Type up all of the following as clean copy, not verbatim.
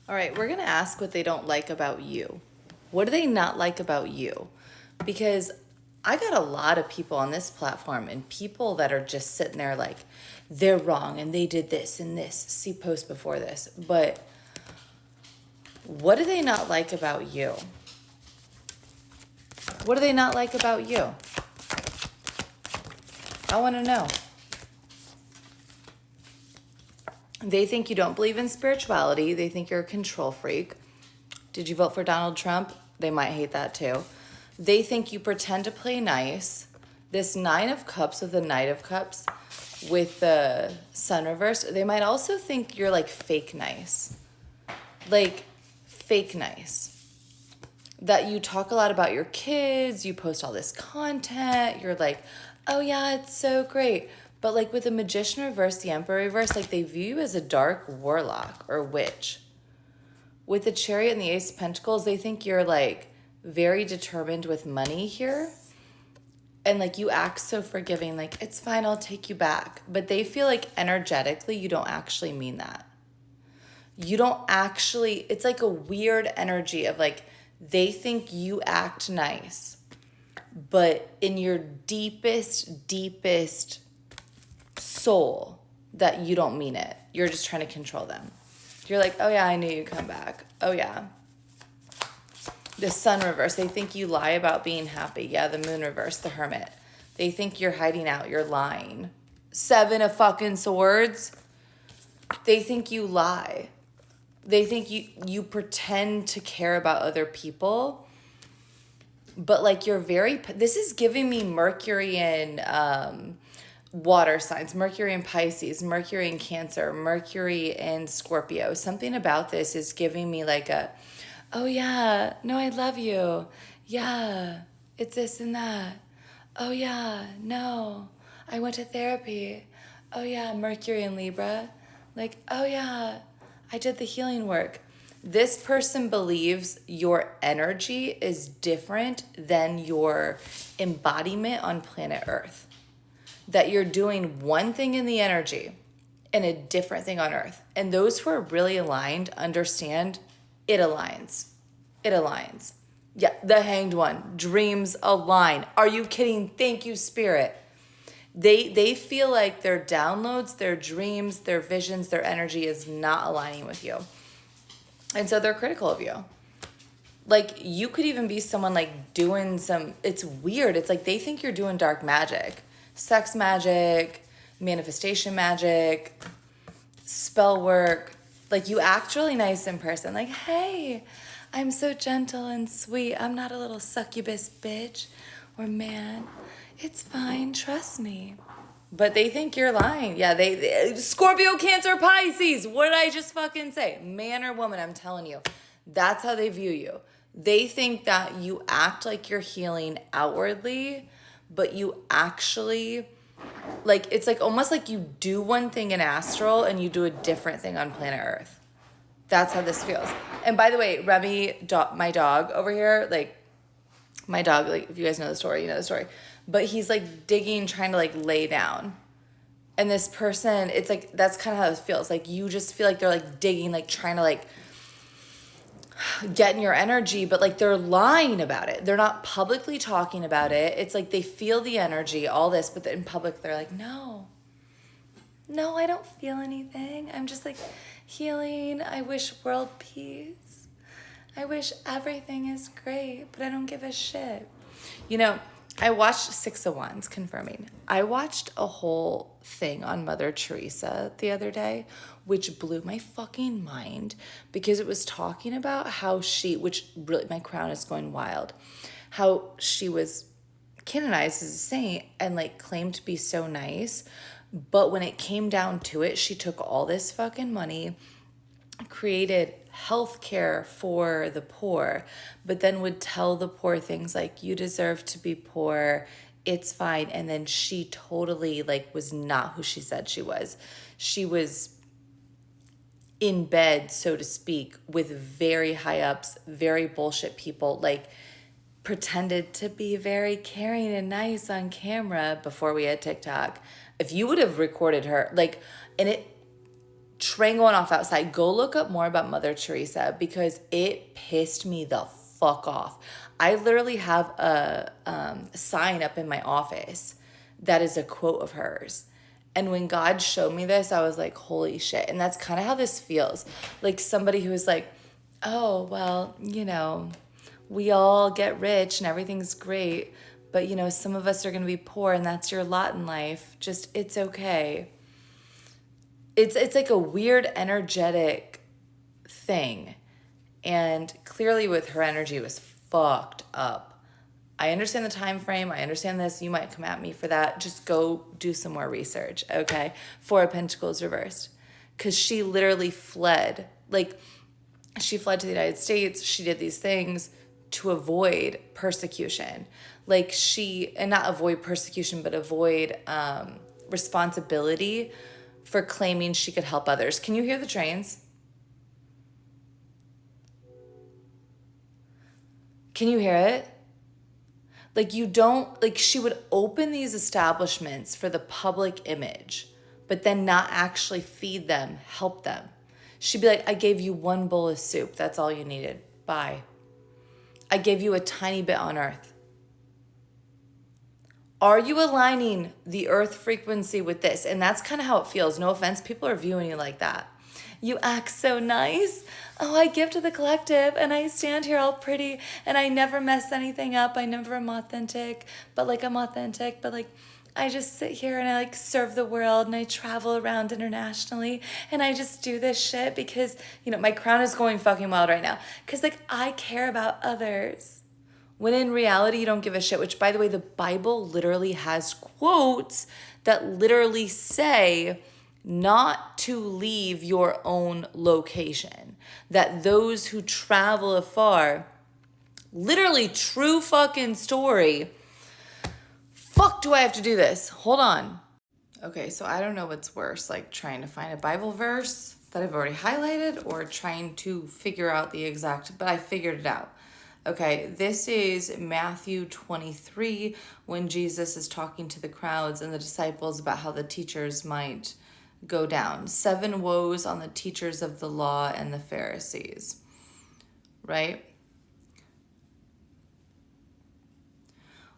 All right, we're going to ask what they don't like about you. What do they not like about you? Because I got a lot of people on this platform and people that are just sitting there like, they're wrong and they did this and this. See post before this. But what do they not like about you? What do they not like about you? I want to know. They think you don't believe in spirituality. They think you're a control freak. Did you vote for Donald Trump? They might hate that too. They think you pretend to play nice. This Nine of Cups with the Knight of Cups with the Sun reversed. They might also think you're like fake nice. Like fake nice. That you talk a lot about your kids. You post all this content. You're like, oh yeah, it's so great. But like with the Magician reverse, the Emperor reverse, like they view you as a dark warlock or witch. With the Chariot and the Ace of Pentacles, they think you're like very determined with money here. And like you act so forgiving, like it's fine, I'll take you back. But they feel like energetically you don't actually mean that. You don't actually, it's like a weird energy of like they think you act nice. But in your deepest soul that you don't mean it. You're just trying to control them. You're like, oh yeah, I knew you'd come back. Oh yeah. The Sun reverse, they think you lie about being happy. Yeah, the Moon reverse, the Hermit. They think you're hiding out, you're lying. Seven of fucking Swords, they think you lie. They think you pretend to care about other people. But like you're this is giving me Mercury and water signs, Mercury in Pisces, Mercury in Cancer, Mercury in Scorpio. Something about this is giving me like oh yeah, no, I love you. Yeah, it's this and that. Oh yeah, no, I went to therapy. Oh yeah, Mercury in Libra. Like, oh yeah, I did the healing work. This person believes your energy is different than your embodiment on planet Earth. That you're doing one thing in the energy and a different thing on Earth. And those who are really aligned understand it aligns. It aligns. Yeah, the Hanged One. Dreams align. Are you kidding? Thank you, Spirit. They feel like their downloads, their dreams, their visions, their energy is not aligning with you. And so they're critical of you. Like you could even be someone like doing it's weird. It's like they think you're doing dark magic. Sex magic, manifestation magic, spell work. Like you act really nice in person. Like, hey, I'm so gentle and sweet. I'm not a little succubus bitch or man. It's fine. Trust me. But they think you're lying. Yeah, they Scorpio, Cancer, Pisces. What did I just fucking say? Man or woman, I'm telling you. That's how they view you. They think that you act like you're healing outwardly, but you actually, like, it's like almost like you do one thing in astral and you do a different thing on planet Earth. That's how this feels. And by the way, Remy, my dog over here, like, my dog, like, if you guys know the story, you know the story. But he's like digging, trying to like lay down. And this person, it's like, that's kind of how it feels. Like you just feel like they're like digging, like trying to like get in your energy, but like they're lying about it. They're not publicly talking about it. It's like they feel the energy, all this, but in public they're like, no, I don't feel anything. I'm just like healing. I wish world peace. I wish everything is great, but I don't give a shit. You know, I watched Six of Wands, confirming. I watched a whole thing on Mother Teresa the other day, which blew my fucking mind because it was talking about how which really, my crown is going wild, how she was canonized as a saint and like claimed to be so nice. But when it came down to it, she took all this fucking money, created health care for the poor, but then would tell the poor things like, you deserve to be poor, it's fine. And then she totally like was not who she said she was. She was in bed, so to speak, with very high ups, very bullshit people, like pretended to be very caring and nice on camera before we had TikTok. If you would have recorded her, like, and it train going off outside. Go look up more about Mother Teresa because it pissed me the fuck off. I literally have a sign up in my office that is a quote of hers. And when God showed me this, I was like, holy shit. And that's kind of how this feels. Like somebody who is like, oh, well, we all get rich and everything's great. But, some of us are going to be poor and that's your lot in life. Just, it's okay. It's like a weird energetic thing. And clearly with her energy, it was fucked up. I understand the time frame. I understand this. You might come at me for that. Just go do some more research, okay? Four of Pentacles reversed. Because she literally fled. Like, she fled to the United States. She did these things to avoid persecution. Like and not avoid persecution, but avoid responsibility for claiming she could help others. Can you hear the trains? Can you hear it? Like she would open these establishments for the public image, but then not actually feed them, help them. She'd be like, I gave you one bowl of soup. That's all you needed. Bye. I gave you a tiny bit on earth. Are you aligning the earth frequency with this? And that's kind of how it feels. No offense. People are viewing you like that. You act so nice. Oh, I give to the collective and I stand here all pretty and I never mess anything up. I never am authentic, but I'm authentic, but I just sit here and I serve the world and I travel around internationally and I just do this shit because, my crown is going fucking wild right now. Cause I care about others. When in reality, you don't give a shit, which by the way, the Bible literally has quotes that literally say, not to leave your own location. That those who travel afar, literally true fucking story. Fuck, do I have to do this? Hold on. Okay, so I don't know what's worse, trying to find a Bible verse that I've already highlighted or trying to figure out the exact, but I figured it out. Okay, this is Matthew 23 when Jesus is talking to the crowds and the disciples about how the teachers might go down. 7 woes on the teachers of the law and the Pharisees, right?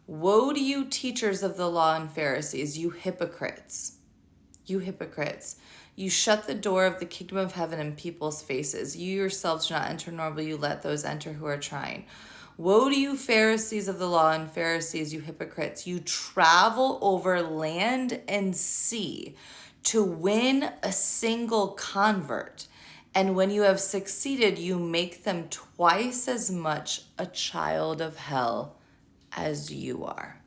Woe to you, teachers of the law and Pharisees, you hypocrites. You hypocrites. You shut the door of the kingdom of heaven in people's faces. You yourselves do not enter, nor will you let those enter who are trying. Woe to you, Pharisees of the law and Pharisees, you hypocrites. You travel over land and sea to win a single convert. And when you have succeeded, you make them twice as much a child of hell as you are.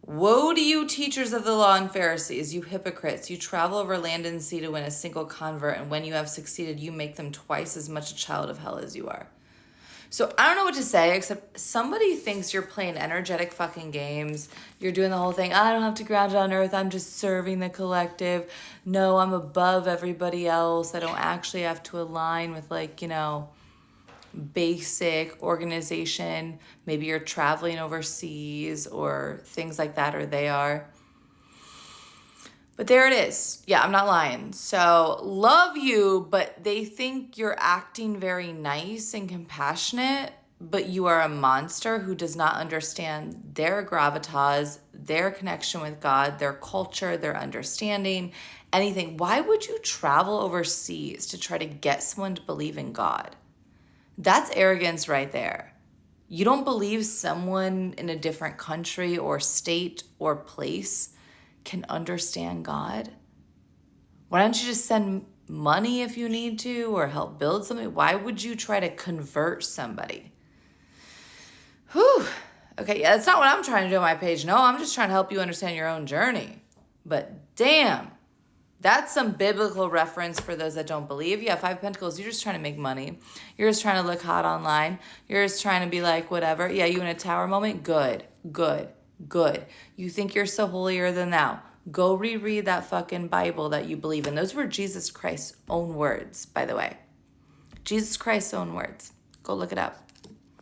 Woe to you, teachers of the law and Pharisees, you hypocrites. You travel over land and sea to win a single convert, and when you have succeeded, you make them twice as much a child of hell as you are. So I don't know what to say, except somebody thinks you're playing energetic fucking games. You're doing the whole thing. I don't have to ground it on earth. I'm just serving the collective. No, I'm above everybody else. I don't actually have to align with basic organization. Maybe you're traveling overseas or things like that, or they are. But there it is. Yeah, I'm not lying. So love you, but they think you're acting very nice and compassionate, but you are a monster who does not understand their gravitas, their connection with God, their culture, their understanding, anything. Why would you travel overseas to try to get someone to believe in God? That's arrogance right there. You don't believe someone in a different country or state or place can understand God? Why don't you just send money if you need to or help build something? Why would you try to convert somebody? Whew. Okay, yeah, that's not what I'm trying to do on my page. No, I'm just trying to help you understand your own journey. But damn, that's some biblical reference for those that don't believe. Yeah, 5 Pentacles, you're just trying to make money. You're just trying to look hot online. You're just trying to be like, whatever. Yeah, you in a tower moment? Good. You think you're so holier than thou. Go reread that fucking Bible that you believe in. Those were Jesus Christ's own words, by the way. Jesus Christ's own words. Go look it up.